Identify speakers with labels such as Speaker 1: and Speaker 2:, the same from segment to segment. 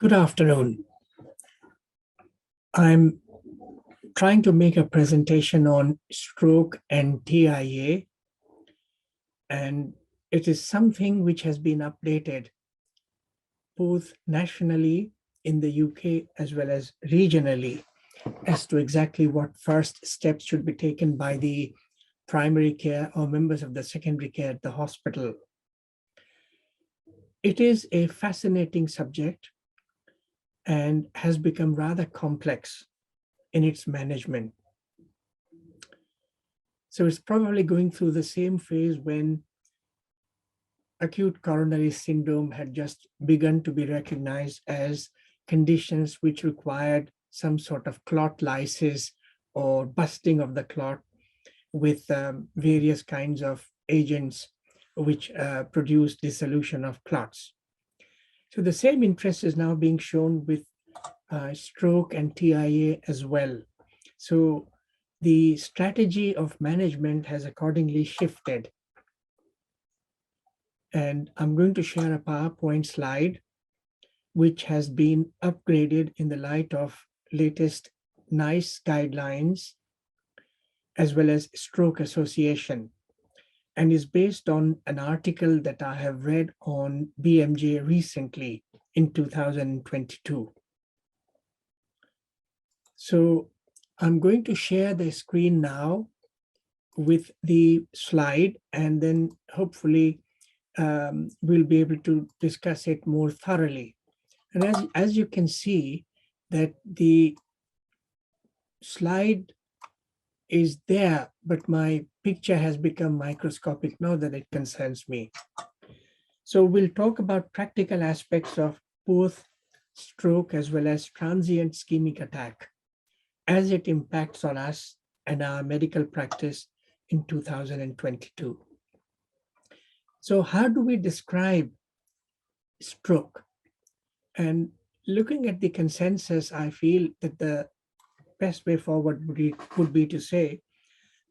Speaker 1: Good afternoon. I'm trying to make a presentation on stroke and TIA, and it is something which has been updated both nationally in the UK as well as regionally as to exactly what first steps should be taken by the primary care or members of the secondary care at the hospital. It is a fascinating subject and has become rather complex in its management. So it's probably going through the same phase when acute coronary syndrome had just begun to be recognized as conditions which required some sort of clot lysis or busting of the clot with various kinds of agents which produce dissolution of clots. So the same interest is now being shown with stroke and TIA as well. So the strategy of management has accordingly shifted. And I'm going to share a PowerPoint slide which has been upgraded in the light of latest NICE guidelines as well as Stroke Association, and is based on an article that I have read on BMJ recently in 2022. So I'm going to share the screen now with the slide, and then hopefully we'll be able to discuss it more thoroughly. And as you can see, that the slide is there, but my picture has become microscopic now that it concerns me. So we'll talk about practical aspects of both stroke as well as transient ischemic attack as it impacts on us and our medical practice in 2022. So how do we describe stroke? And looking at the consensus, I feel that the best way forward would be to say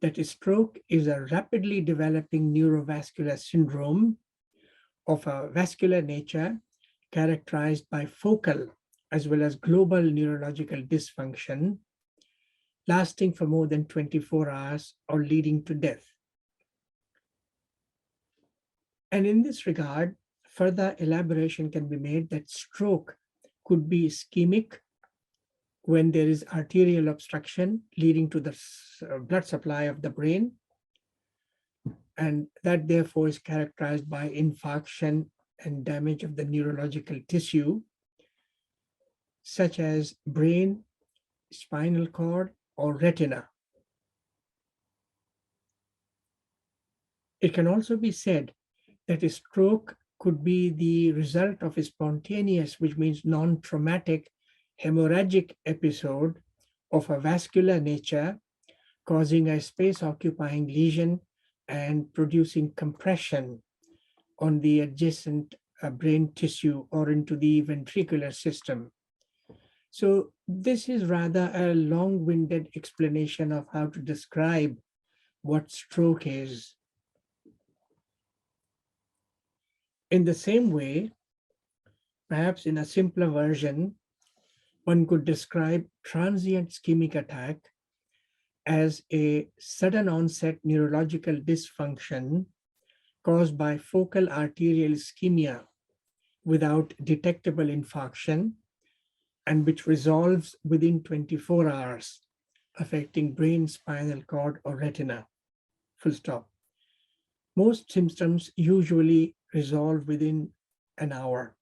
Speaker 1: that a stroke is a rapidly developing neurovascular syndrome of a vascular nature characterized by focal as well as global neurological dysfunction lasting for more than 24 hours or leading to death. And in this regard, further elaboration can be made that stroke could be ischemic when there is arterial obstruction leading to the blood supply of the brain, and that therefore is characterized by infarction and damage of the neurological tissue, such as brain, spinal cord, or retina. It can also be said that a stroke could be the result of a spontaneous, which means non-traumatic, hemorrhagic episode of a vascular nature, causing a space-occupying lesion and producing compression on the adjacent brain tissue or into the ventricular system. So this is rather a long-winded explanation of how to describe what stroke is. In the same way, perhaps in a simpler version, one could describe transient ischemic attack as a sudden onset neurological dysfunction caused by focal arterial ischemia without detectable infarction, and which resolves within 24 hours, affecting brain, spinal cord, or retina. Full stop. Most symptoms usually resolve within an hour.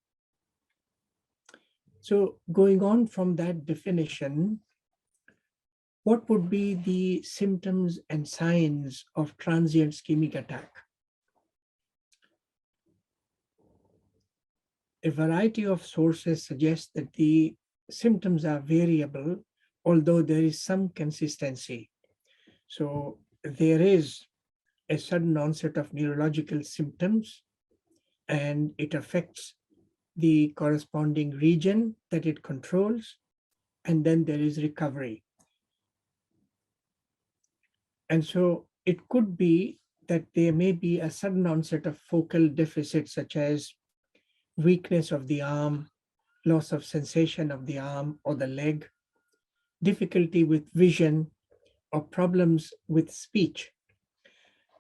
Speaker 1: So going on from that definition, what would be the symptoms and signs of transient ischemic attack? A variety of sources suggest that the symptoms are variable, although there is some consistency. So there is a sudden onset of neurological symptoms, and it affects the corresponding region that it controls, and then there is recovery. And so it could be that there may be a sudden onset of focal deficit, such as weakness of the arm, loss of sensation of the arm or the leg, difficulty with vision, or problems with speech.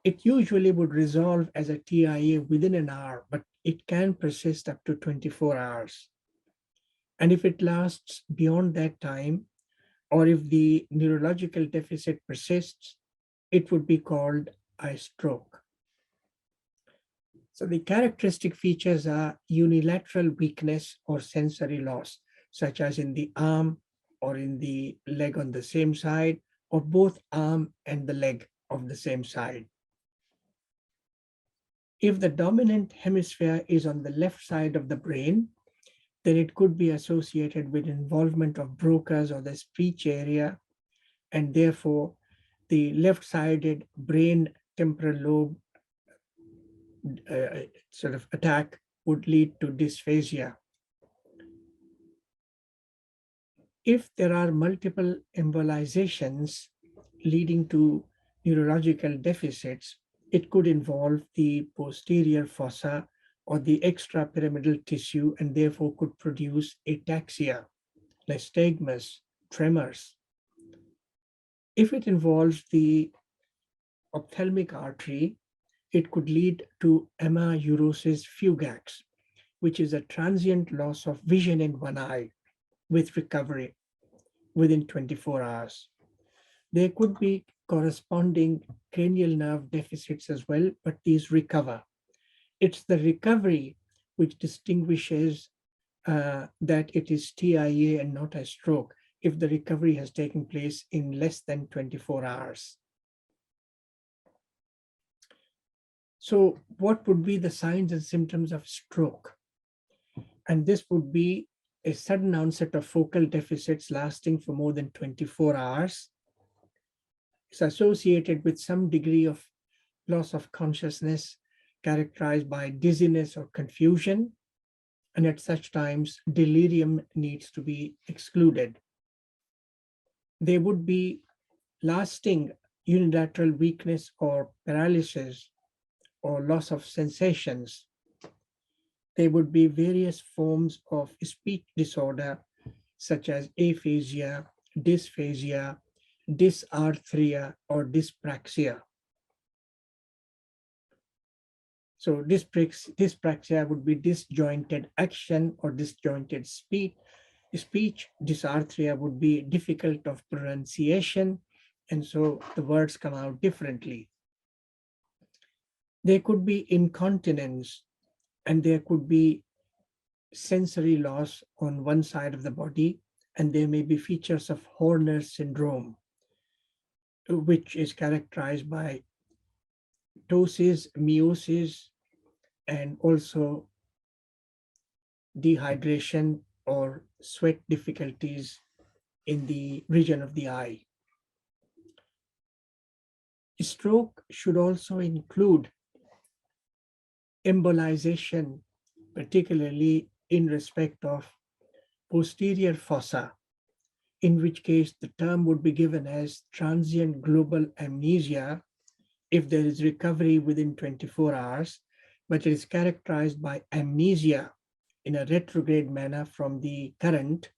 Speaker 1: It usually would resolve as a TIA within an hour, but it can persist up to 24 hours. And if it lasts beyond that time, or if the neurological deficit persists, it would be called a stroke. So the characteristic features are unilateral weakness or sensory loss, such as in the arm or in the leg on the same side, or both arm and the leg of the same side. If the dominant hemisphere is on the left side of the brain, then it could be associated with involvement of Broca's or the speech area, and therefore the left-sided brain temporal lobe sort of attack would lead to dysphagia. If there are multiple embolizations leading to neurological deficits, it could involve the posterior fossa or the extrapyramidal tissue and therefore could produce ataxia, nystagmus, tremors. If it involves the ophthalmic artery, it could lead to amaurosis fugax, which is a transient loss of vision in one eye with recovery within 24 hours. There could be corresponding cranial nerve deficits as well, but these recover. It's the recovery which distinguishes that it is TIA and not a stroke if the recovery has taken place in less than 24 hours. So what would be the signs and symptoms of stroke? And this would be a sudden onset of focal deficits lasting for more than 24 hours. It's associated with some degree of loss of consciousness characterized by dizziness or confusion. And at such times, delirium needs to be excluded. There would be lasting unilateral weakness or paralysis or loss of sensations. There would be various forms of speech disorder, such as aphasia, dysphagia, dysarthria, or dyspraxia. So dyspraxia would be disjointed action or disjointed speech. Dysarthria would be difficult of pronunciation, and so the words come out differently. There could be incontinence, and there could be sensory loss on one side of the body, and there may be features of Horner syndrome, which is characterized by ptosis, meiosis, and also dehydration or sweat difficulties in the region of the eye. Stroke should also include embolization, particularly in respect of posterior fossa, in which case the term would be given as transient global amnesia if there is recovery within 24 hours, but it is characterized by amnesia in a retrograde manner from the current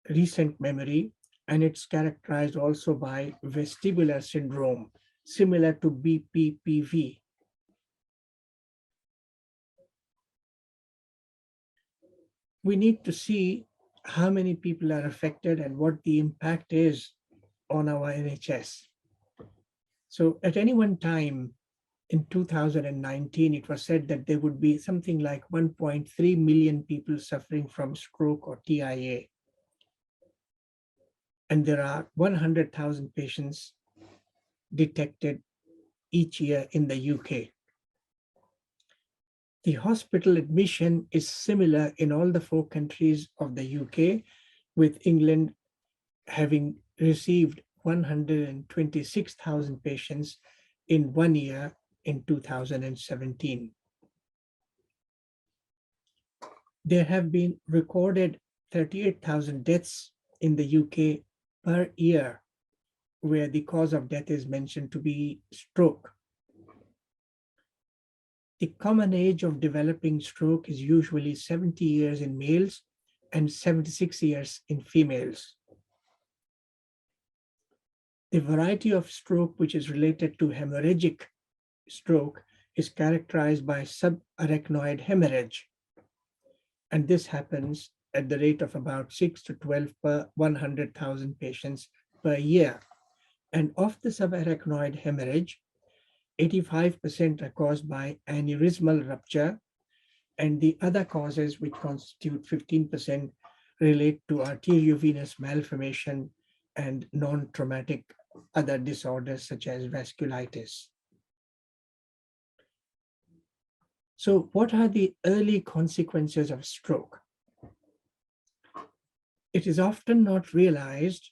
Speaker 1: recent memory, and it's characterized also by vestibular syndrome, similar to BPPV. We need to see how many people are affected and what the impact is on our NHS. So at any one time in 2019, it was said that there would be something like 1.3 million people suffering from stroke or TIA. And there are 100,000 patients detected each year in the UK. The hospital admission is similar in all the 4 countries of the UK, with England having received 126,000 patients in 1 year in 2017. There have been recorded 38,000 deaths in the UK per year, where the cause of death is mentioned to be stroke. The common age of developing stroke is usually 70 years in males and 76 years in females. The variety of stroke which is related to hemorrhagic stroke is characterized by subarachnoid hemorrhage, and this happens at the rate of about 6 to 12 per 100,000 patients per year. And of the subarachnoid hemorrhage, 85% are caused by aneurysmal rupture, and the other causes, which constitute 15%, relate to arteriovenous malformation and non-traumatic other disorders such as vasculitis. So what are the early consequences of stroke? It is often not realized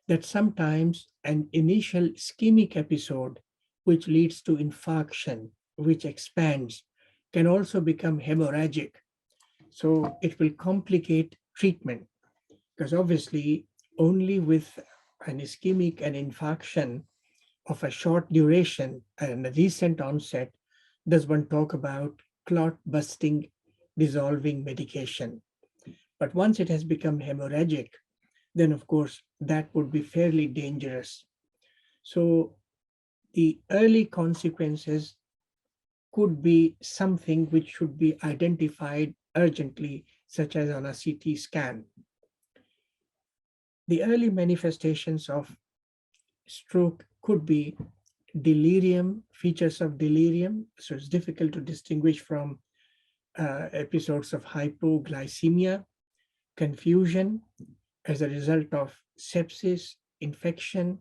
Speaker 1: that sometimes an initial ischemic episode, which leads to infarction, which expands, can also become hemorrhagic. So it will complicate treatment, because obviously only with an ischemic and infarction of a short duration and a recent onset does one talk about clot busting dissolving medication. But once it has become hemorrhagic, then of course that would be fairly dangerous. So the early consequences could be something which should be identified urgently, such as on a CT scan. The early manifestations of stroke could be delirium, features of delirium. So it's difficult to distinguish from episodes of hypoglycemia, confusion as a result of sepsis, infection,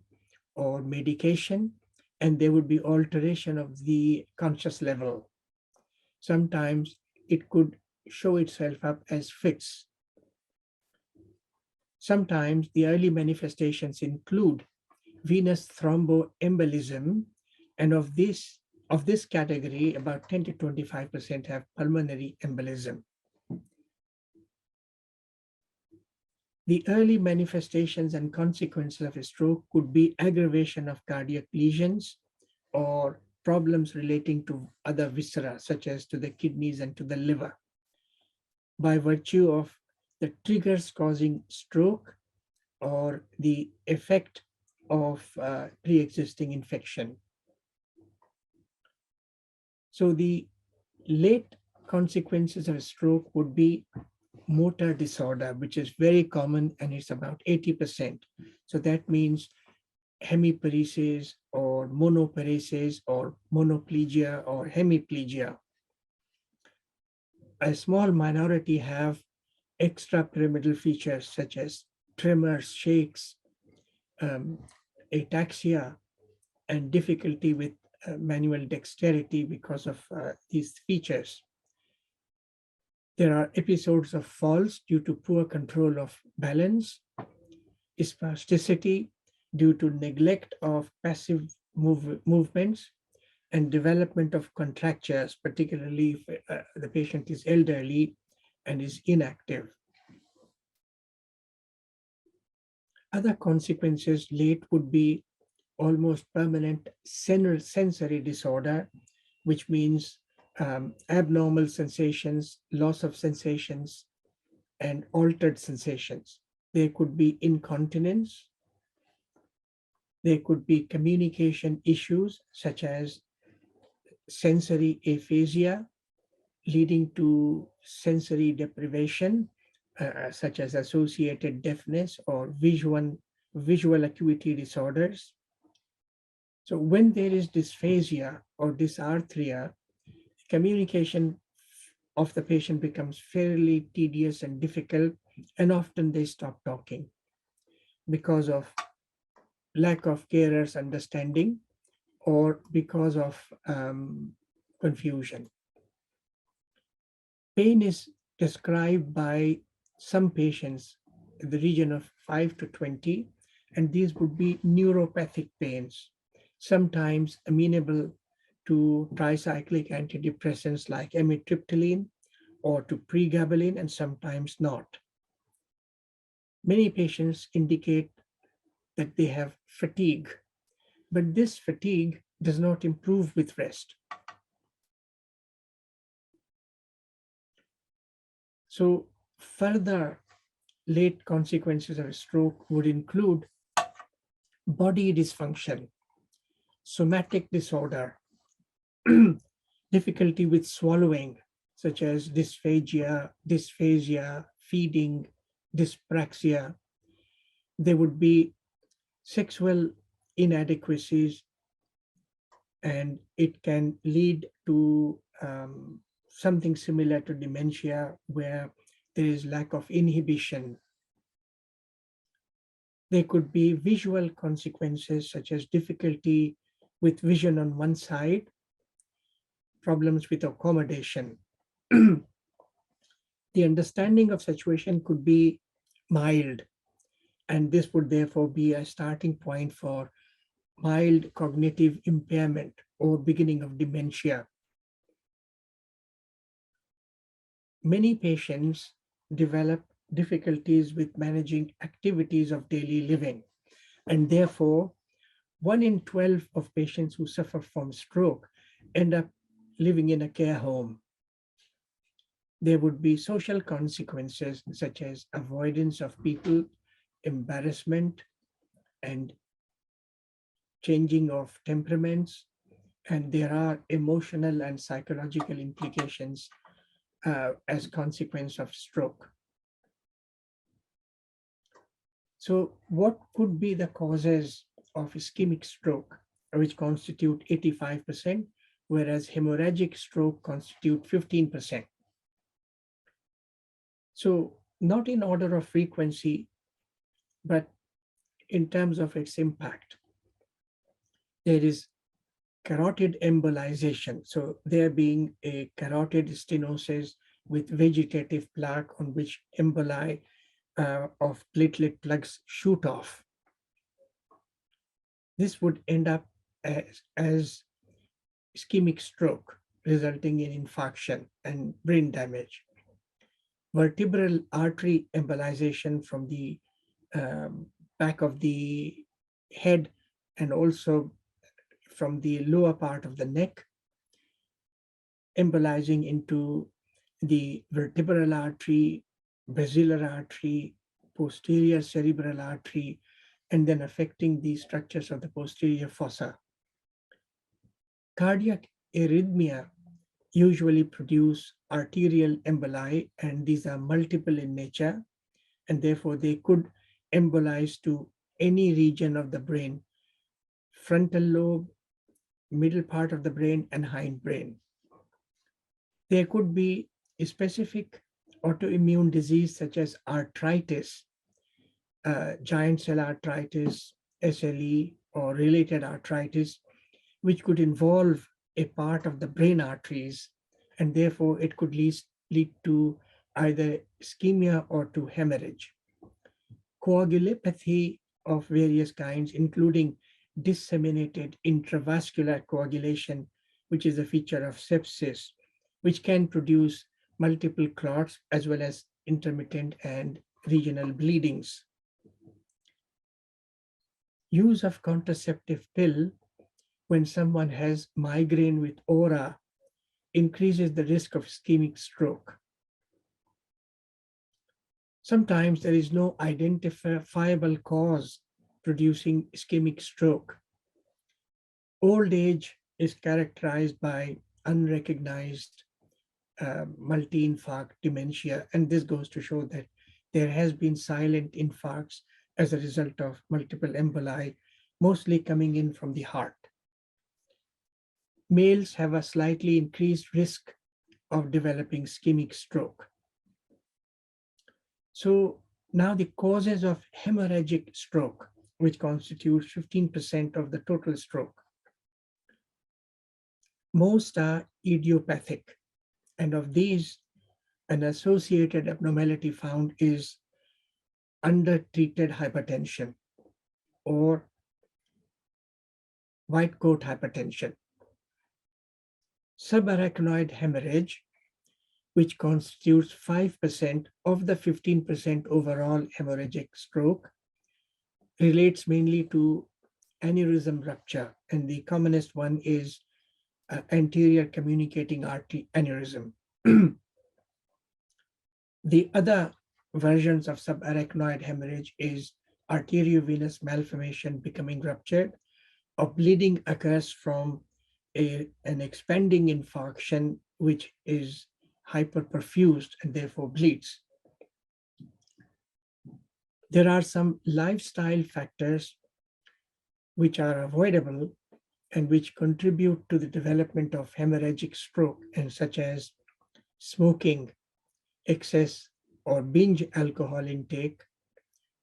Speaker 1: or medication, and there would be alteration of the conscious level. Sometimes it could show itself up as fits. Sometimes the early manifestations include venous thromboembolism, and of this category, about 10 to 25% have pulmonary embolism. The early manifestations and consequences of a stroke could be aggravation of cardiac lesions or problems relating to other viscera, such as to the kidneys and to the liver, by virtue of the triggers causing stroke or the effect of pre-existing infection. So the late consequences of a stroke would be motor disorder, which is very common, and it's about 80%. So that means hemiparesis or monoparesis or monoplegia or hemiplegia. A small minority have extrapyramidal features such as tremors, shakes, ataxia, and difficulty with manual dexterity because of these features. There are episodes of falls due to poor control of balance, spasticity due to neglect of passive movements, and development of contractures, particularly if the patient is elderly and is inactive. Other consequences late would be almost permanent sensory disorder, which means abnormal sensations, loss of sensations, and altered sensations. There could be incontinence. There could be communication issues such as sensory aphasia, leading to sensory deprivation, such as associated deafness or visual acuity disorders. So when there is dysphasia or dysarthria, communication of the patient becomes fairly tedious and difficult, and often they stop talking because of lack of carer's understanding or because of confusion. Pain is described by some patients in the region of 5 to 20, and these would be neuropathic pains, sometimes amenable to tricyclic antidepressants like amitriptyline or to pregabalin, and sometimes not. Many patients indicate that they have fatigue, but this fatigue does not improve with rest. So further late consequences of a stroke would include body dysfunction, somatic disorder, difficulty with swallowing, such as dysphagia, feeding, dyspraxia. There would be sexual inadequacies, and it can lead to something similar to dementia, where there is lack of inhibition. There could be visual consequences, such as difficulty with vision on one side, problems with accommodation. The understanding of situation could be mild, and this would therefore be a starting point for mild cognitive impairment or beginning of dementia. Many patients develop difficulties with managing activities of daily living, and therefore 1 in 12 of patients who suffer from stroke end up living in a care home. There would be social consequences such as avoidance of people, embarrassment, and changing of temperaments. And there are emotional and psychological implications as consequence of stroke. So what could be the causes of ischemic stroke, which constitute 85%, whereas hemorrhagic stroke constitute 15%? So not in order of frequency, but in terms of its impact. There is carotid embolization. So there being a carotid stenosis with vegetative plaque on which emboli of platelet plugs shoot off. This would end up as ischemic stroke, resulting in infarction and brain damage. Vertebral artery embolization from the back of the head and also from the lower part of the neck, embolizing into the vertebral artery, basilar artery, posterior cerebral artery, and then affecting the structures of the posterior fossa. Cardiac arrhythmia usually produce arterial emboli, and these are multiple in nature, and therefore they could embolize to any region of the brain, frontal lobe, middle part of the brain, and hindbrain. There could be a specific autoimmune disease such as arthritis, giant cell arthritis, SLE, or related arthritis, which could involve a part of the brain arteries, and therefore it could lead to either ischemia or to hemorrhage. Coagulopathy of various kinds, including disseminated intravascular coagulation, which is a feature of sepsis, which can produce multiple clots as well as intermittent and regional bleedings. Use of contraceptive pill when someone has migraine with aura increases the risk of ischemic stroke. Sometimes there is no identifiable cause producing ischemic stroke. Old age is characterized by unrecognized multi-infarct dementia, and this goes to show that there has been silent infarcts as a result of multiple emboli, mostly coming in from the heart. Males have a slightly increased risk of developing ischemic stroke. So now the causes of hemorrhagic stroke, which constitutes 15% of the total stroke. Most are idiopathic, and of these, an associated abnormality found is undertreated hypertension or white coat hypertension. Subarachnoid hemorrhage, which constitutes 5% of the 15% overall hemorrhagic stroke, relates mainly to aneurysm rupture, and the commonest one is anterior communicating artery aneurysm. The other versions of subarachnoid hemorrhage is arteriovenous malformation becoming ruptured, or bleeding occurs from an expanding infarction which is hyperperfused and therefore bleeds. There are some lifestyle factors which are avoidable and which contribute to the development of hemorrhagic stroke, and such as smoking, excess or binge alcohol intake,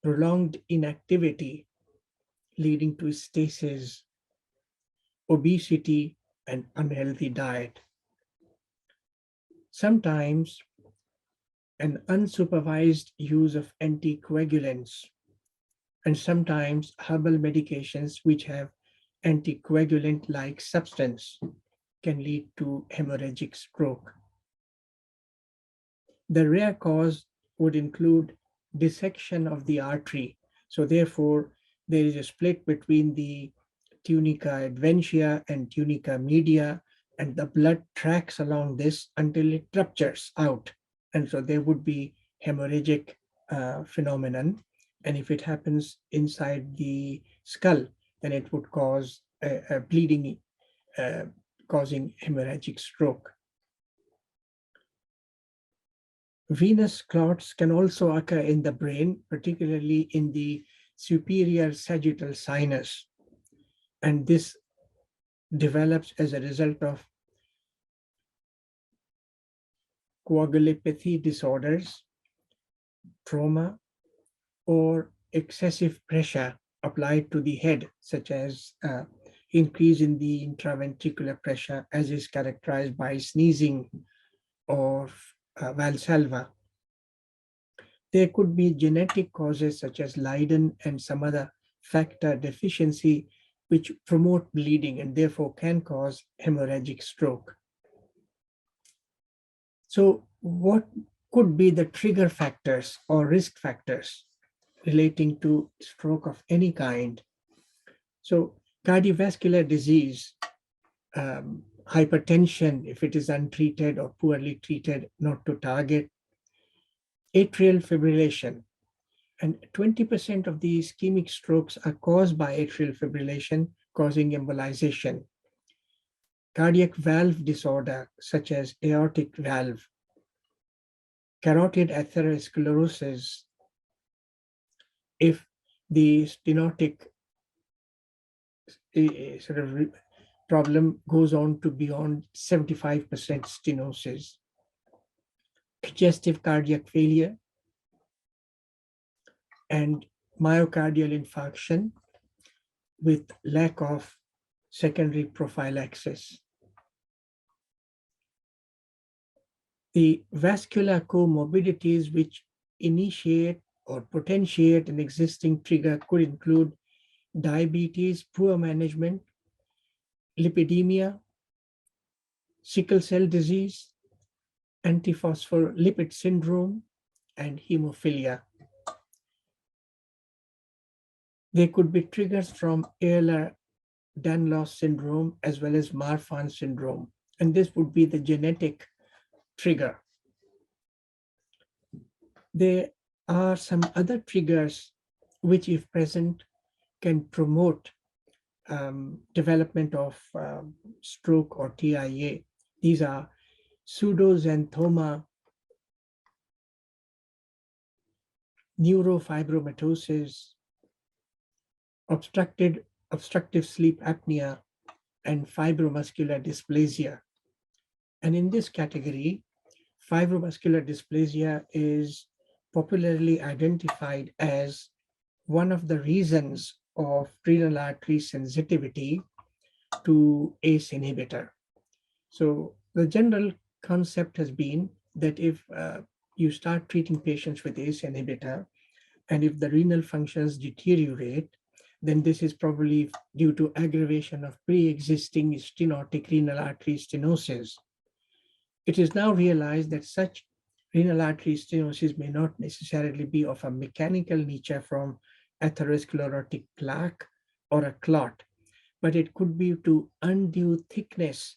Speaker 1: prolonged inactivity leading to stasis, obesity, and unhealthy diet. Sometimes an unsupervised use of anticoagulants, and sometimes herbal medications which have anticoagulant-like substance can lead to hemorrhagic stroke. The rare cause would include dissection of the artery. So therefore, there is a split between the tunica adventitia and tunica media, and the blood tracks along this until it ruptures out. And so there would be hemorrhagic phenomenon. And if it happens inside the skull, then it would cause a bleeding, uh, causing hemorrhagic stroke. Venous clots can also occur in the brain, particularly in the superior sagittal sinus. And this develops as a result of coagulopathy disorders, trauma, or excessive pressure applied to the head, such as increase in the intraventricular pressure, as is characterized by sneezing or valsalva. There could be genetic causes such as Leiden and some other factor deficiency which promote bleeding and therefore can cause hemorrhagic stroke. So what could be the trigger factors or risk factors relating to stroke of any kind? So cardiovascular disease, hypertension, if it is untreated or poorly treated, not to target, atrial fibrillation, and 20% of the ischemic strokes are caused by atrial fibrillation, causing embolization. Cardiac valve disorder, such as aortic valve, carotid atherosclerosis, if the stenotic sort of problem goes on to beyond 75% stenosis. Congestive cardiac failure and myocardial infarction with lack of secondary prophylaxis. The vascular comorbidities which initiate or potentiate an existing trigger could include diabetes, poor management, lipidemia, sickle cell disease, antiphospholipid syndrome, and hemophilia. There could be triggers from Ehlers-Danlos syndrome as well as Marfan syndrome, and this would be the genetic trigger. There are some other triggers which, if present, can promote development of stroke or TIA. These are pseudoxanthoma, neurofibromatosis, obstructive sleep apnea, and fibromuscular dysplasia. And in this category, fibromuscular dysplasia is popularly identified as one of the reasons of renal artery sensitivity to ACE inhibitor. So the general concept has been that if you start treating patients with ACE inhibitor, and if the renal functions deteriorate, then this is probably due to aggravation of pre-existing stenotic renal artery stenosis. It is now realized that such renal artery stenosis may not necessarily be of a mechanical nature from atherosclerotic plaque or a clot, but it could be to undue thickness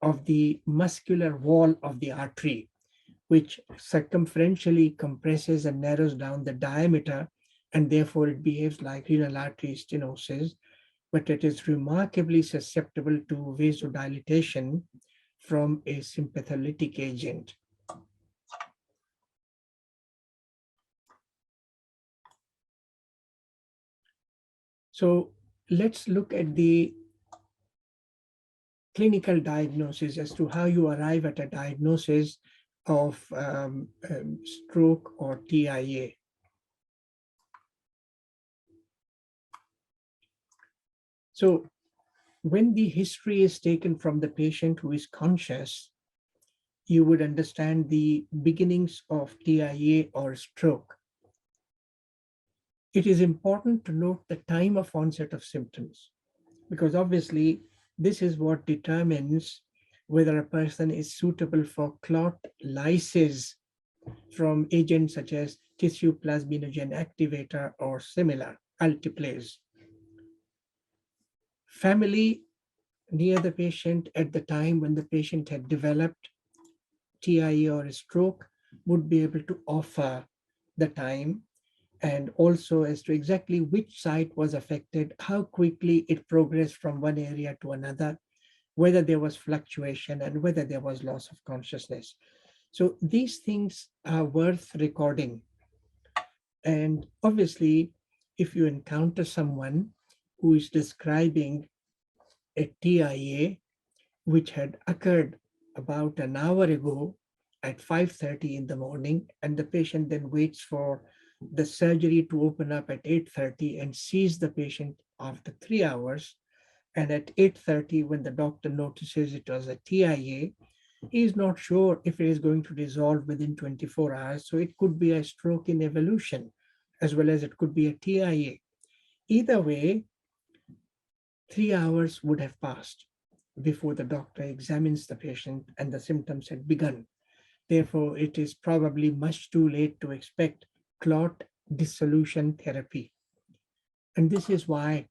Speaker 1: of the muscular wall of the artery, which circumferentially compresses and narrows down the diameter, and therefore it behaves like renal artery stenosis, but it is remarkably susceptible to vasodilatation from a sympatholytic agent. So let's look at the clinical diagnosis as to how you arrive at a diagnosis of stroke or TIA. So when the history is taken from the patient who is conscious, you would understand the beginnings of TIA or stroke. It is important to note the time of onset of symptoms, because obviously this is what determines whether a person is suitable for clot lysis from agents such as tissue plasminogen activator or similar alteplase. Family near the patient at the time when the patient had developed TIA or a stroke would be able to offer the time, and also as to exactly which site was affected, how quickly it progressed from one area to another, whether there was fluctuation, and whether there was loss of consciousness. So these things are worth recording. And obviously, if you encounter someone who is describing a TIA which had occurred about an hour ago at 5:30 in the morning, and the patient then waits for the surgery to open up at 8:30 and sees the patient after 3 hours, and at 8:30 when the doctor notices it was a TIA, he is not sure if it is going to resolve within 24 hours. So it could be a stroke in evolution, as well as it could be a TIA. Either way, 3 hours would have passed before the doctor examines the patient and the symptoms had begun. Therefore, it is probably much too late to expect clot dissolution therapy. And this is why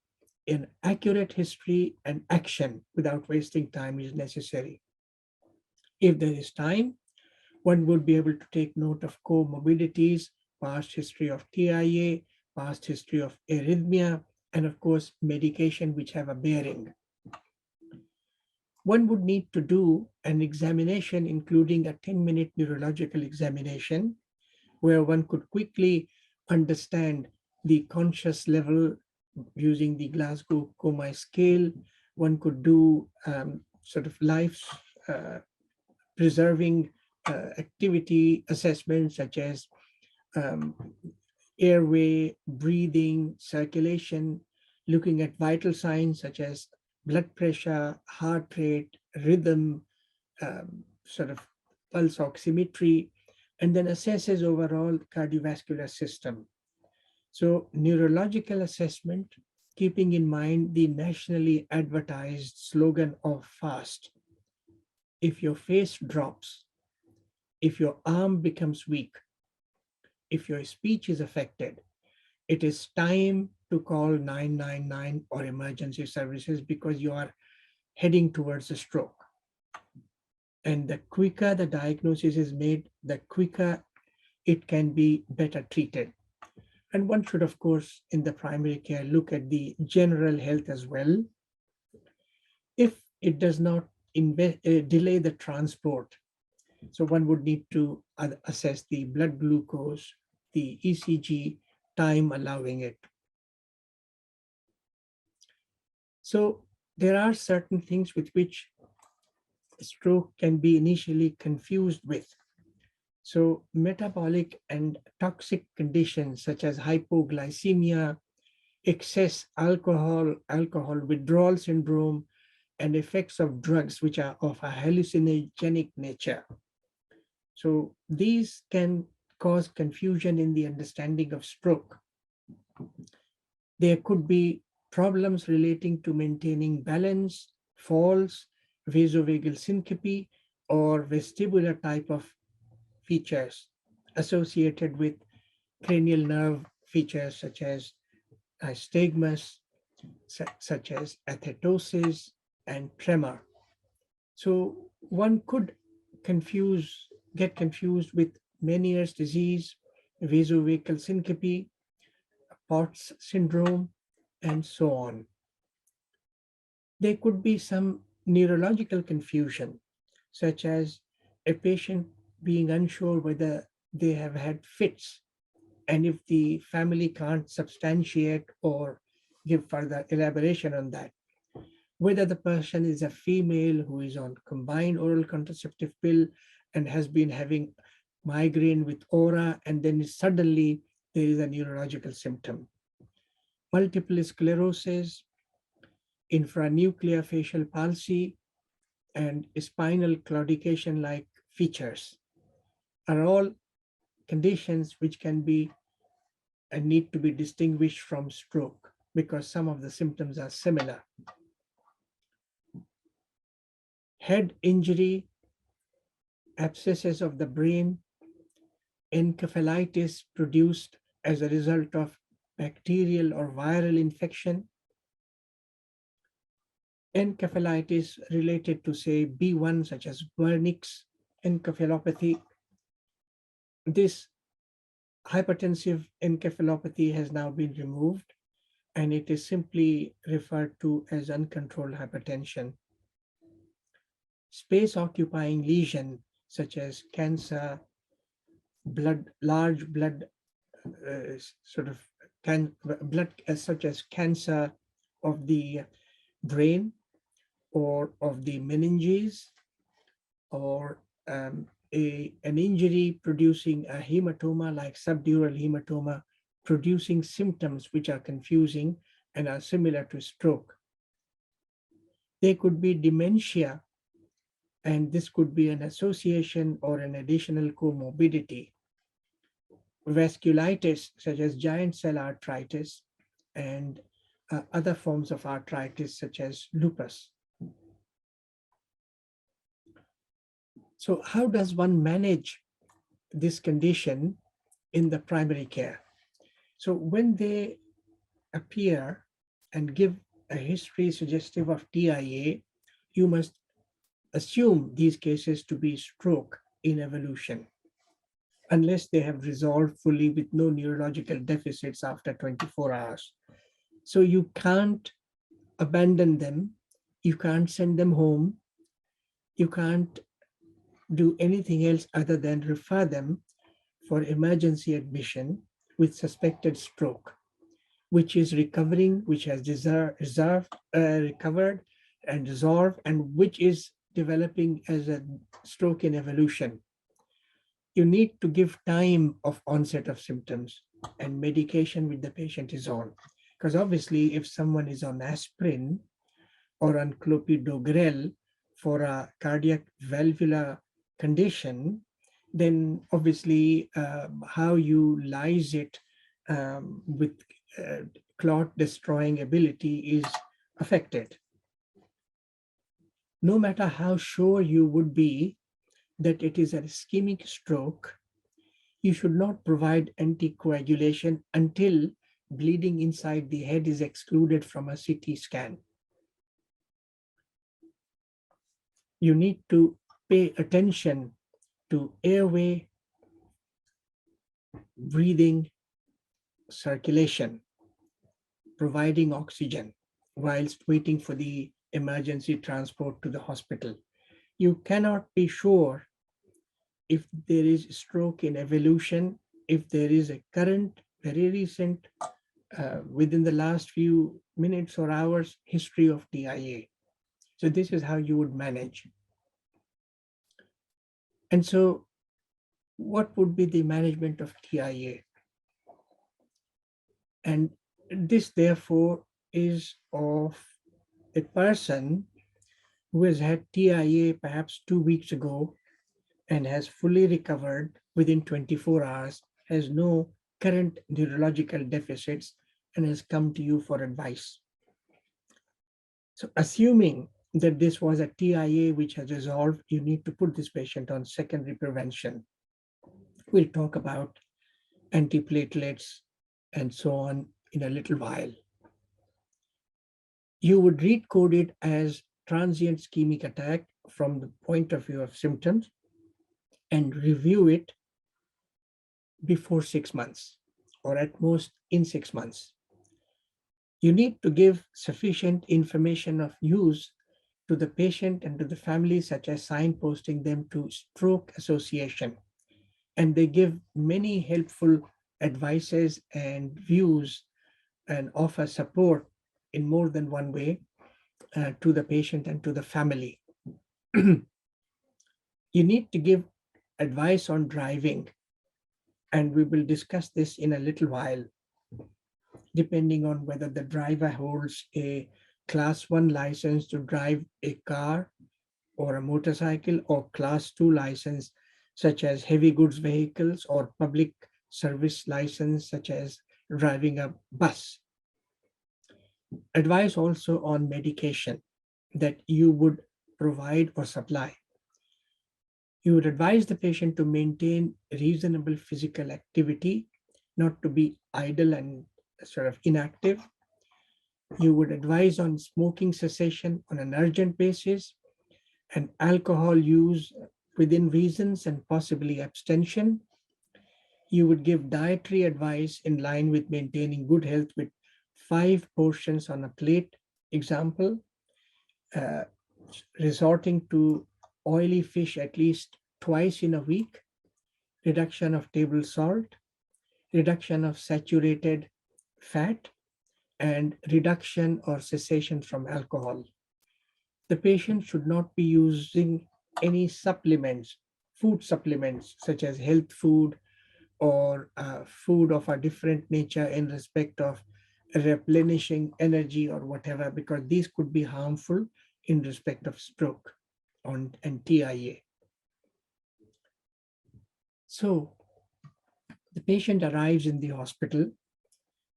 Speaker 1: an accurate history and action without wasting time is necessary. If there is time, one would be able to take note of comorbidities, past history of TIA, past history of arrhythmia, and of course, medication which have a bearing. One would need to do an examination, including a 10-minute neurological examination, where one could quickly understand the conscious level using the Glasgow Coma scale. One could do sort of life preserving activity assessments such as um, airway, breathing, circulation, looking at vital signs such as blood pressure, heart rate, rhythm, sort of pulse oximetry, and then assesses overall cardiovascular system. So neurological assessment, keeping in mind the nationally advertised slogan of FAST. If your face drops, if your arm becomes weak, if your speech is affected, it is time to call 999 or emergency services, because you are heading towards a stroke. And the quicker the diagnosis is made, the quicker it can be better treated. And one should, of course, in the primary care, look at the general health as well. If it does not delay the transport, so one would need to assess the blood glucose, the ECG, time allowing it. So there are certain things with which stroke can be initially confused with. So metabolic and toxic conditions such as hypoglycemia, excess alcohol withdrawal syndrome, and effects of drugs which are of a hallucinogenic nature. So these can cause confusion in the understanding of stroke. There could be problems relating to maintaining balance, falls, vasovagal syncope, or vestibular type of features associated with cranial nerve features such as nystagmus, such as athetosis and tremor. So one could confuse get confused with Meniere's disease, vasovagal syncope, POTS syndrome, and so on. There could be some neurological confusion, such as a patient being unsure whether they have had fits, and if the family can't substantiate or give further elaboration on that, whether the person is a female who is on combined oral contraceptive pill and has been having migraine with aura, and then suddenly there is a neurological symptom. Multiple sclerosis, infranuclear facial palsy, and spinal claudication like features are all conditions which can be and need to be distinguished from stroke because some of the symptoms are similar. Head injury, abscesses of the brain, encephalitis produced as a result of bacterial or viral infection, encephalitis related to, say, B1, such as Wernicke's encephalopathy. This hypertensive encephalopathy has now been removed and it is simply referred to as uncontrolled hypertension. Space occupying lesion, such as cancer, large blood sort of blood such as cancer of the brain or of the meninges, or an injury producing a hematoma like subdural hematoma, producing symptoms which are confusing and are similar to stroke. There could be dementia, and this could be an association or an additional comorbidity. Vasculitis, such as giant cell arteritis, and other forms of arthritis, such as lupus. So, how does one manage this condition in the primary care? So, when they appear and give a history suggestive of TIA, you must assume these cases to be stroke in evolution, unless they have resolved fully with no neurological deficits after 24 hours. So you can't abandon them, you can't send them home, you can't do anything else other than refer them for emergency admission with suspected stroke, which is recovering, which has recovered and resolved, and which is developing as a stroke in evolution. You need to give time of onset of symptoms and medication which the patient is on. Because obviously, if someone is on aspirin or on clopidogrel for a cardiac valvular condition, then obviously how you lyse it with clot destroying ability is affected. No matter how sure you would be that it is an ischemic stroke, you should not provide anticoagulation until bleeding inside the head is excluded from a CT scan. You need to pay attention to airway, breathing, circulation, providing oxygen whilst waiting for the emergency transport to the hospital. You cannot be sure if there is stroke in evolution, if there is a current, very recent, within the last few minutes or hours, history of TIA. So this is how you would manage. And so what would be the management of TIA? And this, therefore, is of a person who has had TIA perhaps 2 weeks ago and has fully recovered within 24 hours, has no current neurological deficits, and has come to you for advice. So assuming that this was a TIA which has resolved, you need to put this patient on secondary prevention. We'll talk about antiplatelets and so on in a little while. You would read code it as transient ischemic attack from the point of view of symptoms, and review it before 6 months or at most in 6 months. You need to give sufficient information of use to the patient and to the family, such as signposting them to Stroke Association. And they give many helpful advices and views and offer support in more than one way to the patient and to the family. You need to give advice on driving, and we will discuss this in a little while, depending on whether the driver holds a class 1 license to drive a car or a motorcycle, or class 2 license such as heavy goods vehicles, or public service license such as driving a bus. Advice also on medication that you would provide or supply. You would advise the patient to maintain reasonable physical activity, not to be idle and sort of inactive. You would advise on smoking cessation on an urgent basis, and alcohol use within reasons and possibly abstention. You would give dietary advice in line with maintaining good health with 5 portions on a plate example, uh, resorting to oily fish at least twice in a week, reduction of table salt, reduction of saturated fat, and reduction or cessation from alcohol. The patient should not be using any supplements, food supplements, such as health food or food of a different nature in respect of replenishing energy or whatever, because these could be harmful in respect of stroke and TIA. So the patient arrives in the hospital,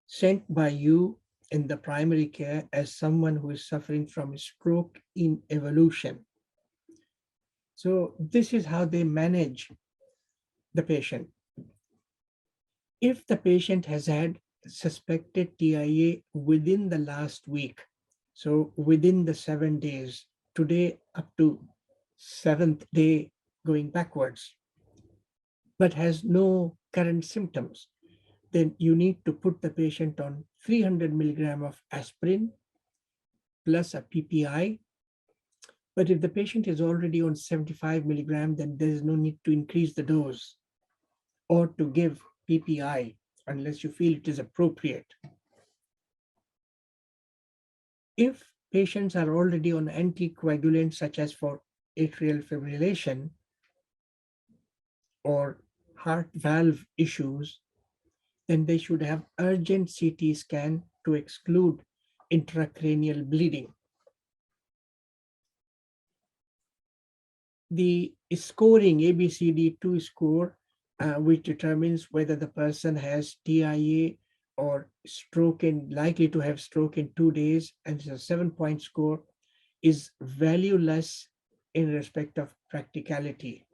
Speaker 1: sent by you in the primary care as someone who is suffering from a stroke in evolution. So this is how they manage the patient. If the patient has had suspected TIA within the last week, so within the 7 days, today up to 7th day going backwards, but has no current symptoms, then you need to put the patient on 300 milligram of aspirin plus a PPI. But if the patient is already on 75 milligram, then there is no need to increase the dose or to give PPI unless you feel it is appropriate. If patients are already on anticoagulants, such as for atrial fibrillation or heart valve issues, then they should have urgent CT scan to exclude intracranial bleeding. The scoring ABCD2 score, which determines whether the person has TIA or stroke and likely to have stroke in 2 days, and it's a 7-point score, is valueless in respect of practicality.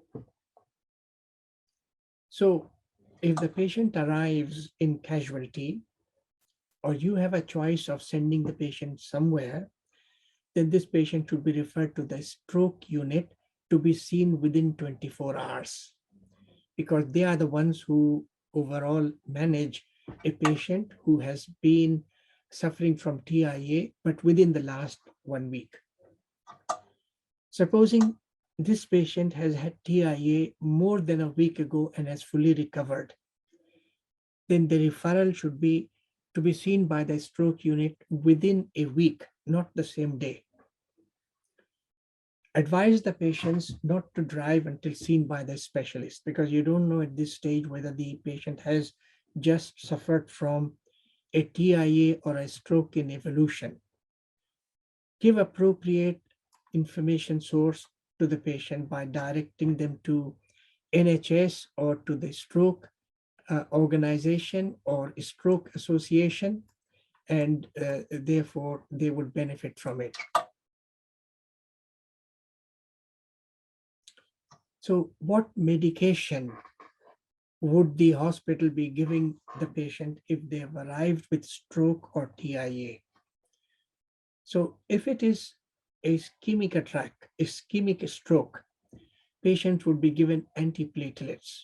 Speaker 1: So if the patient arrives in casualty, or you have a choice of sending the patient somewhere, then this patient should be referred to the stroke unit to be seen within 24 hours, because they are the ones who overall manage a patient who has been suffering from TIA, but within the last 1 week. Supposing this patient has had TIA more than a week ago and has fully recovered, then the referral should be to be seen by the stroke unit within a week, not the same day. Advise the patients not to drive until seen by the specialist, because you don't know at this stage whether the patient has just suffered from a TIA or a stroke in evolution. Give appropriate information source to the patient by directing them to NHS or to the stroke organization or stroke association, and therefore they would benefit from it. So what medication would the hospital be giving the patient if they have arrived with stroke or TIA? So if it is a ischemic attack, ischemic stroke, patients would be given antiplatelets.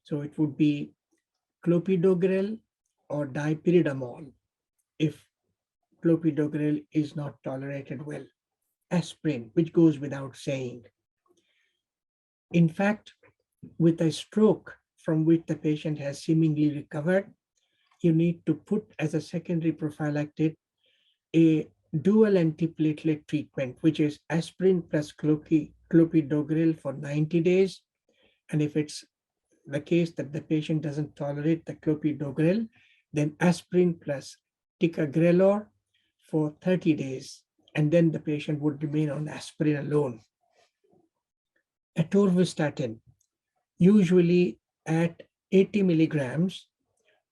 Speaker 1: So it would be clopidogrel or dipyridamole if clopidogrel is not tolerated well. Aspirin, which goes without saying. In fact, with a stroke from which the patient has seemingly recovered, you need to put as a secondary prophylactic a dual antiplatelet treatment, which is aspirin plus clopidogrel for 90 days. And if it's the case that the patient doesn't tolerate the clopidogrel, then aspirin plus ticagrelor for 30 days. And then the patient would remain on aspirin alone. Atorvastatin, usually at 80 milligrams,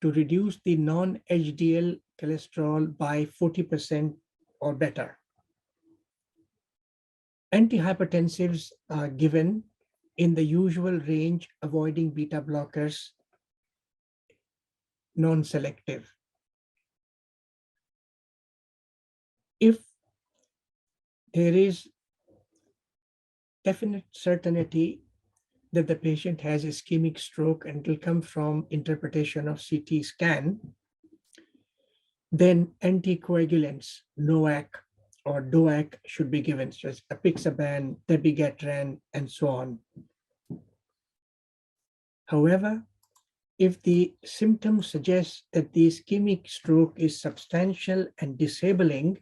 Speaker 1: to reduce the non-HDL cholesterol by 40% or better. Antihypertensives are given in the usual range, avoiding beta blockers, non-selective. If there is definite certainty that the patient has ischemic stroke and it will come from interpretation of CT scan, then anticoagulants, NOAC or DOAC should be given, such as apixaban, dabigatran, and so on. However, if the symptoms suggest that the ischemic stroke is substantial and disabling,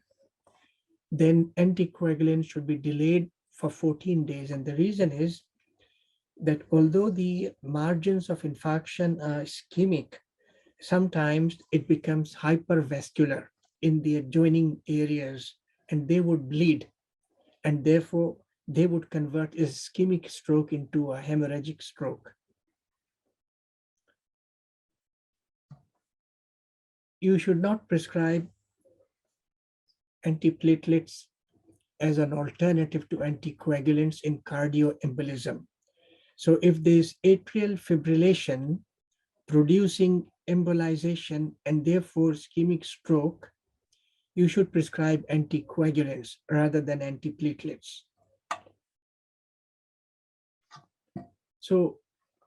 Speaker 1: then anticoagulants should be delayed for 14 days. And the reason is that although the margins of infarction are ischemic, sometimes it becomes hypervascular in the adjoining areas and they would bleed, and therefore they would convert ischemic stroke into a hemorrhagic stroke. You should not prescribe antiplatelets as an alternative to anticoagulants in cardioembolism. So if there's atrial fibrillation producing embolization and therefore ischemic stroke, you should prescribe anticoagulants rather than antiplatelets. So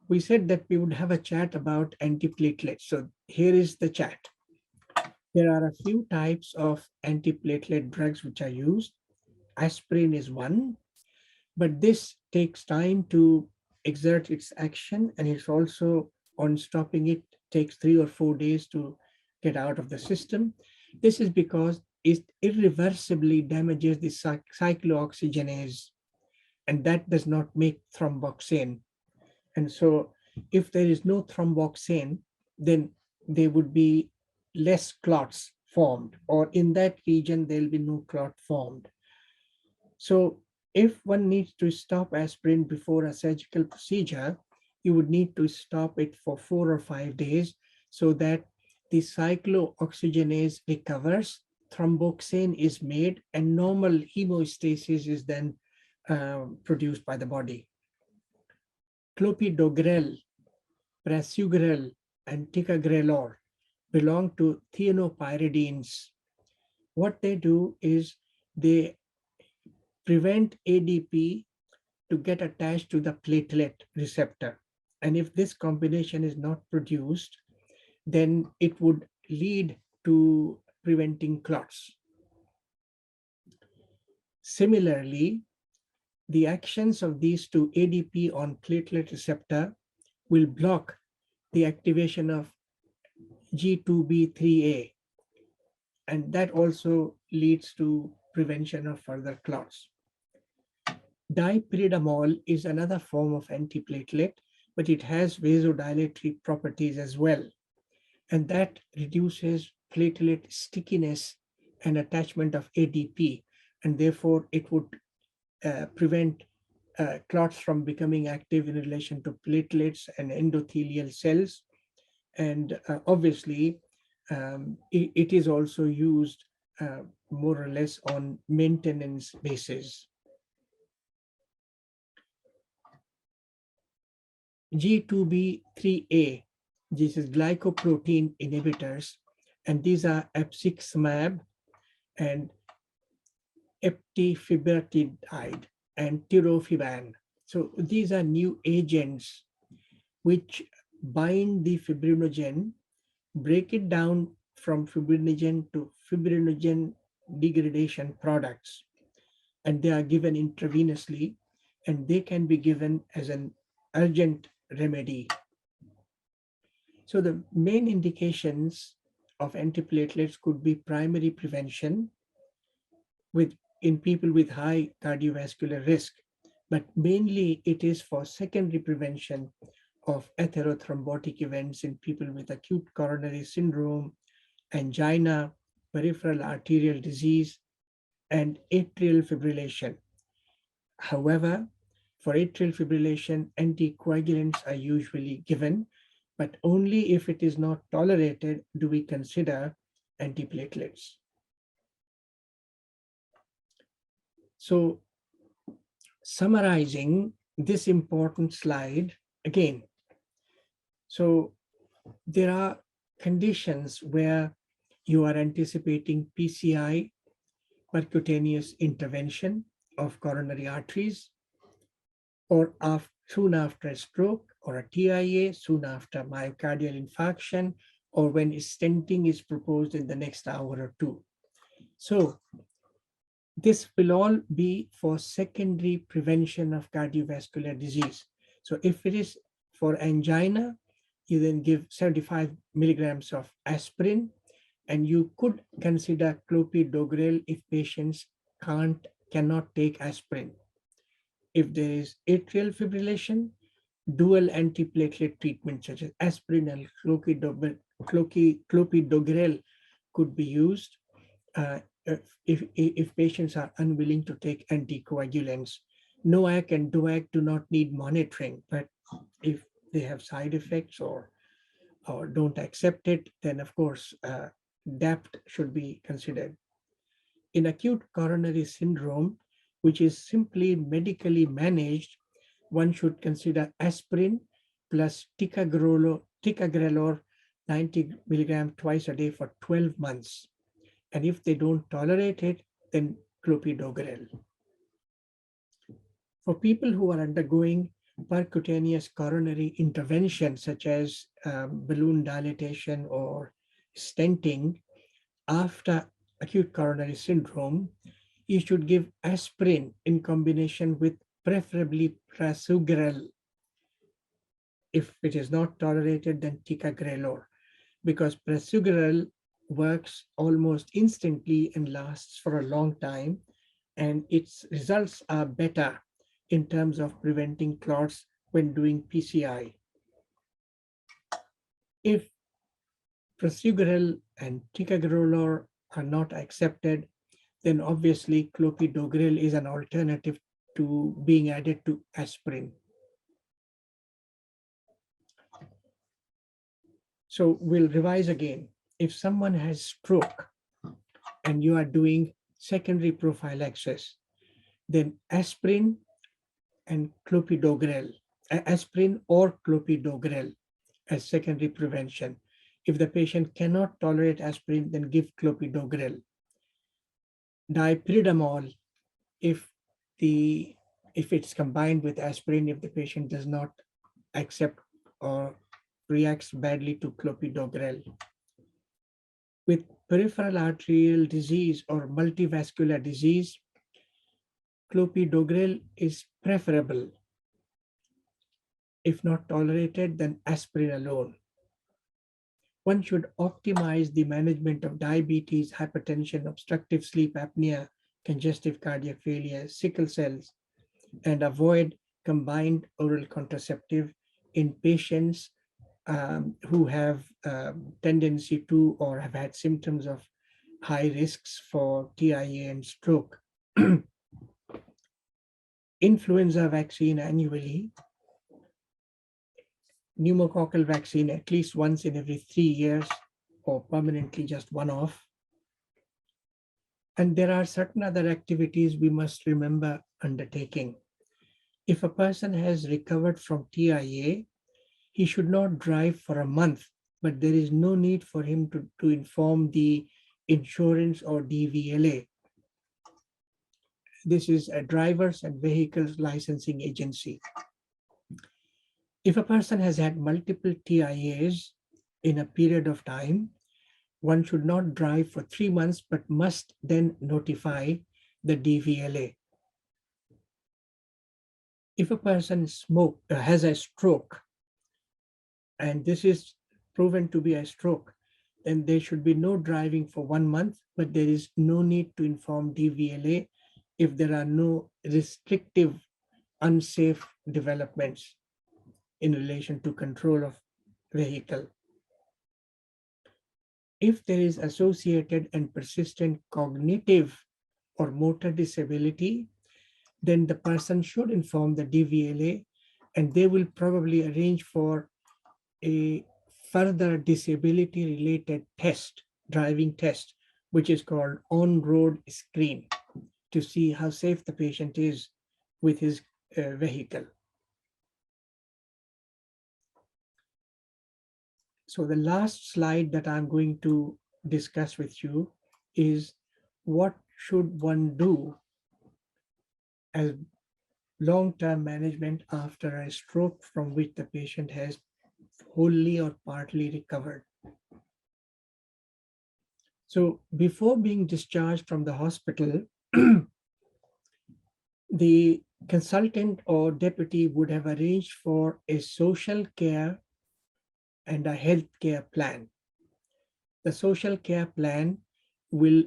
Speaker 1: we said that we would have a chat about antiplatelets. So here is the chat. There are a few types of antiplatelet drugs which are used. Aspirin is one, but this takes time to exert its action, and it's also on stopping it takes 3 or 4 days to get out of the system. This is because it irreversibly damages the cyclooxygenase, and that does not make thromboxane. And so if there is no thromboxane, then there would be less clots formed, or in that region, there'll be no clot formed. So if one needs to stop aspirin before a surgical procedure, you would need to stop it for 4 or 5 days so that the cyclooxygenase recovers, thromboxane is made, and normal hemostasis is then produced by the body. Clopidogrel, prasugrel, and ticagrelor belong to thienopyridines. What they do is they prevent ADP to get attached to the platelet receptor. And if this combination is not produced, then it would lead to preventing clots. Similarly, the actions of these two ADP on platelet receptor will block the activation of G2B3A, and that also leads to prevention of further clots. Dipyridamole is another form of antiplatelet, but it has vasodilatory properties as well, and that reduces platelet stickiness and attachment of ADP, and therefore it would prevent clots from becoming active in relation to platelets and endothelial cells. And obviously, it is also used more or less on maintenance basis. G2B3A, this is glycoprotein inhibitors, and these are apixaban and eptifibatide and tirofiban. So these are new agents which bind the fibrinogen, break it down from fibrinogen to fibrinogen degradation products, and they are given intravenously, and they can be given as an urgent remedy. So the main indications of antiplatelets could be primary prevention with in people with high cardiovascular risk, but mainly it is for secondary prevention of atherothrombotic events in people with acute coronary syndrome, angina, peripheral arterial disease, and atrial fibrillation. However, for atrial fibrillation, anticoagulants are usually given, but only if it is not tolerated do we consider antiplatelets. So, summarizing this important slide again, so there are conditions where you are anticipating PCI, percutaneous intervention of coronary arteries, or soon after a stroke, or a TIA, soon after myocardial infarction, or when stenting is proposed in the next hour or two. So this will all be for secondary prevention of cardiovascular disease. So if it is for angina, you then give 75 milligrams of aspirin, and you could consider clopidogrel if patients cannot take aspirin. If there is atrial fibrillation, dual antiplatelet treatment such as aspirin and clopidogrel could be used if patients are unwilling to take anticoagulants. NOAC and DOAC do not need monitoring, but if they have side effects or don't accept it, then of course DAPT should be considered. In acute coronary syndrome, which is simply medically managed, one should consider aspirin plus ticagrelor 90 milligram twice a day for 12 months. And if they don't tolerate it, then clopidogrel. For people who are undergoing percutaneous coronary intervention, such as balloon dilatation or stenting after acute coronary syndrome, you should give aspirin in combination with preferably prasugrel. If it is not tolerated, then ticagrelor, because prasugrel works almost instantly and lasts for a long time, and its results are better in terms of preventing clots when doing PCI. If prasugrel and ticagrelor are not accepted, then obviously clopidogrel is an alternative to being added to aspirin. So we'll revise again. If someone has stroke and you are doing secondary prophylaxis, then aspirin and clopidogrel, aspirin or clopidogrel as secondary prevention. If the patient cannot tolerate aspirin, then give clopidogrel. Dipyridamole, if it's combined with aspirin, if the patient does not accept or reacts badly to clopidogrel. With peripheral arterial disease or multivascular disease, clopidogrel is preferable. If not tolerated, then aspirin alone. One should optimize the management of diabetes, hypertension, obstructive sleep apnea, congestive cardiac failure, sickle cells, and avoid combined oral contraceptive in patients who have tendency to or have had symptoms of high risks for TIA and stroke. Influenza vaccine annually, pneumococcal vaccine at least once in every 3 years, or permanently just one off. And there are certain other activities we must remember undertaking. If a person has recovered from TIA, he should not drive for a month, but there is no need for him to inform the insurance or DVLA. This is a driver's and vehicles licensing agency. If a person has had multiple TIAs in a period of time, one should not drive for 3 months, but must then notify the DVLA. If a person has a stroke, and this is proven to be a stroke, then there should be no driving for 1 month, but there is no need to inform DVLA if there are no restrictive, unsafe developments in relation to control of vehicle. If there is associated and persistent cognitive or motor disability, then the person should inform the DVLA, and they will probably arrange for a further disability related test, driving test, which is called on-road screen, to see how safe the patient is with his vehicle. So the last slide that I'm going to discuss with you is what should one do as long-term management after a stroke from which the patient has wholly or partly recovered. So before being discharged from the hospital, the consultant or deputy would have arranged for a social care and a health care plan. The social care plan will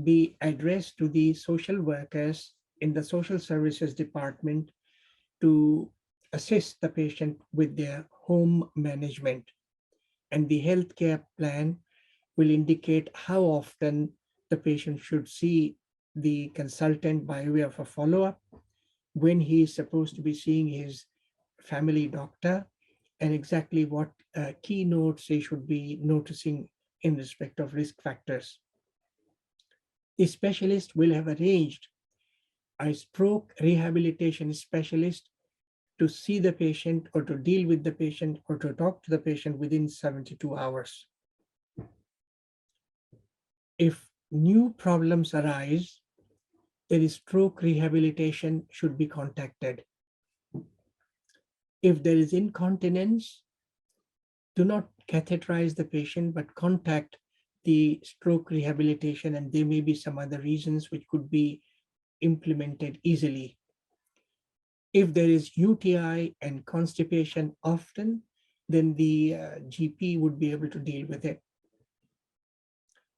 Speaker 1: be addressed to the social workers in the social services department to assist the patient with their home management. And the healthcare plan will indicate how often the patient should see the consultant by way of a follow-up, when he is supposed to be seeing his family doctor, and exactly what key notes he should be noticing in respect of risk factors. The specialist will have arranged a stroke rehabilitation specialist to see the patient or to deal with the patient or to talk to the patient within 72 hours. If new problems arise, then stroke rehabilitation should be contacted. If there is incontinence, do not catheterize the patient, but contact the stroke rehabilitation, and there may be some other reasons which could be implemented easily. If there is UTI and constipation often, then the GP would be able to deal with it.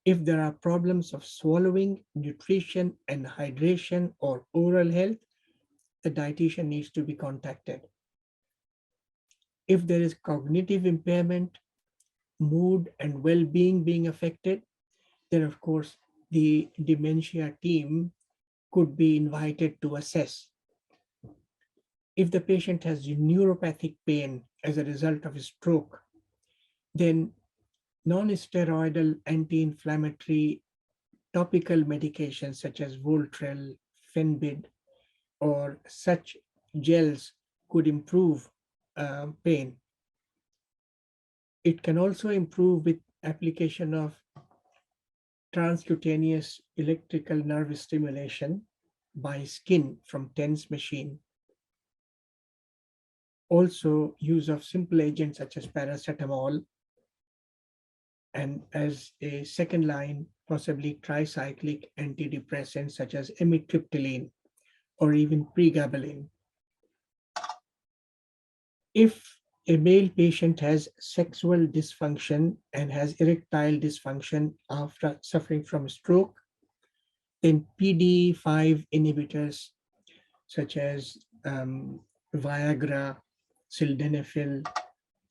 Speaker 1: If there are problems of swallowing, nutrition, and hydration or oral health, the dietitian needs to be contacted. If there is cognitive impairment, mood and well-being being affected, then of course the dementia team could be invited to assess. If the patient has neuropathic pain as a result of a stroke, then non-steroidal anti-inflammatory topical medications such as Voltrel, Fenbid, or such gels could improve pain. It can also improve with application of transcutaneous electrical nerve stimulation by skin from TENS machine. Also, use of simple agents such as paracetamol, and as a second line, possibly tricyclic antidepressants such as amitriptyline or even pregabalin. If a male patient has sexual dysfunction and has erectile dysfunction after suffering from stroke, then PDE5 inhibitors such as Viagra, sildenafil,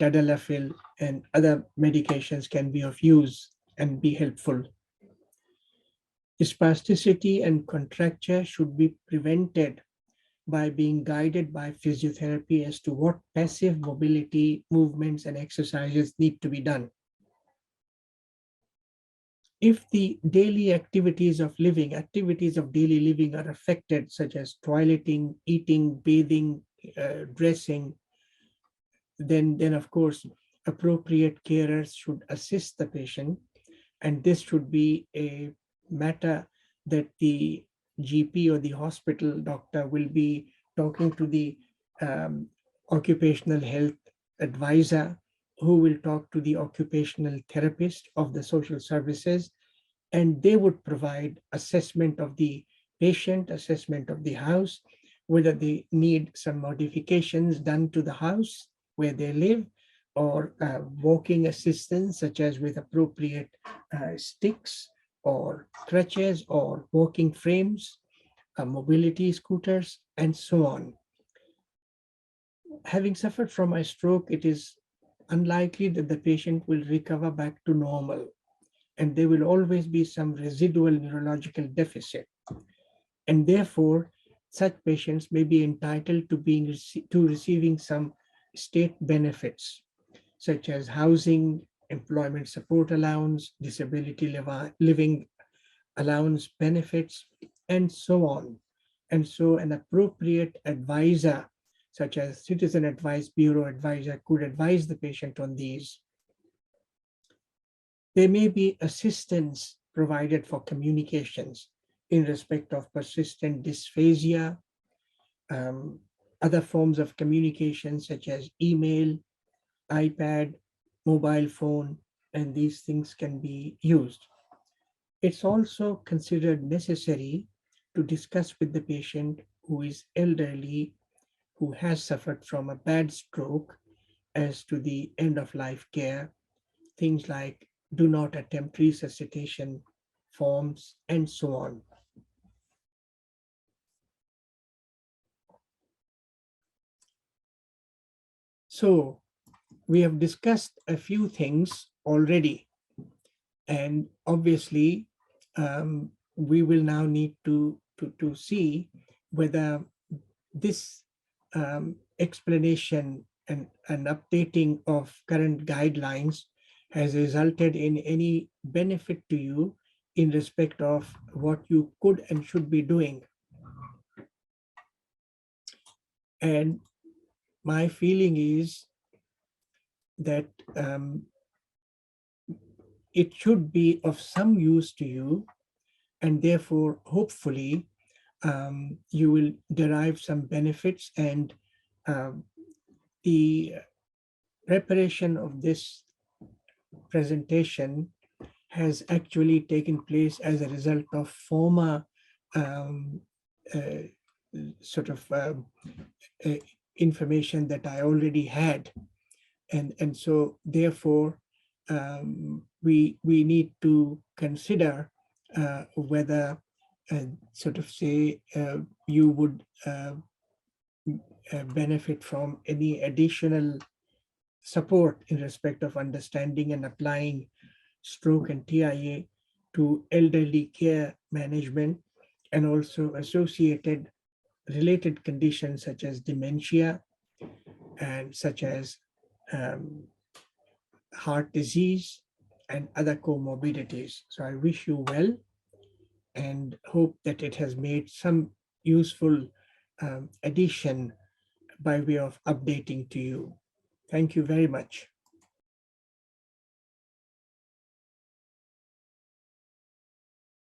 Speaker 1: tadalafil, and other medications can be of use and be helpful. Spasticity and contracture should be prevented by being guided by physiotherapy as to what passive mobility movements and exercises need to be done. If the daily activities of daily living are affected, such as toileting, eating, bathing, dressing, then of course, appropriate carers should assist the patient. And this should be a matter that the GP or the hospital doctor will be talking to the um, occupational health advisor, who will talk to the occupational therapist of the social services, and they would provide assessment of the patient, assessment of the house, whether they need some modifications done to the house where they live, or walking assistance, such as with appropriate sticks or crutches or walking frames, mobility scooters, and so on. Having suffered from a stroke, it is unlikely that the patient will recover back to normal, and there will always be some residual neurological deficit. And therefore, such patients may be entitled to receiving some state benefits, such as housing, employment support allowance, disability living allowance benefits, and so on. And so an appropriate advisor, such as Citizen Advice Bureau advisor, could advise the patient on these. There may be assistance provided for communications in respect of persistent dysphagia, um, other forms of communication such as email, iPad, mobile phone, and these things can be used. It's also considered necessary to discuss with the patient who is elderly, who has suffered from a bad stroke, as to the end of life care, things like do not attempt resuscitation forms, and so on. So we have discussed a few things already, and obviously we will now need to see whether this explanation and updating of current guidelines has resulted in any benefit to you in respect of what you could and should be doing. And my feeling is that it should be of some use to you, and therefore, hopefully, you will derive some benefits, and um, the preparation of this presentation has actually taken place as a result of former um, uh, sort of uh, information that I already had. And so therefore, we need to consider whether sort of say you would benefit from any additional support in respect of understanding and applying stroke and TIA to elderly care management, and also associated related conditions such as dementia and such as um, heart disease and other comorbidities. So I wish you well and hope that it has made some useful addition by way of updating to you. Thank you very much.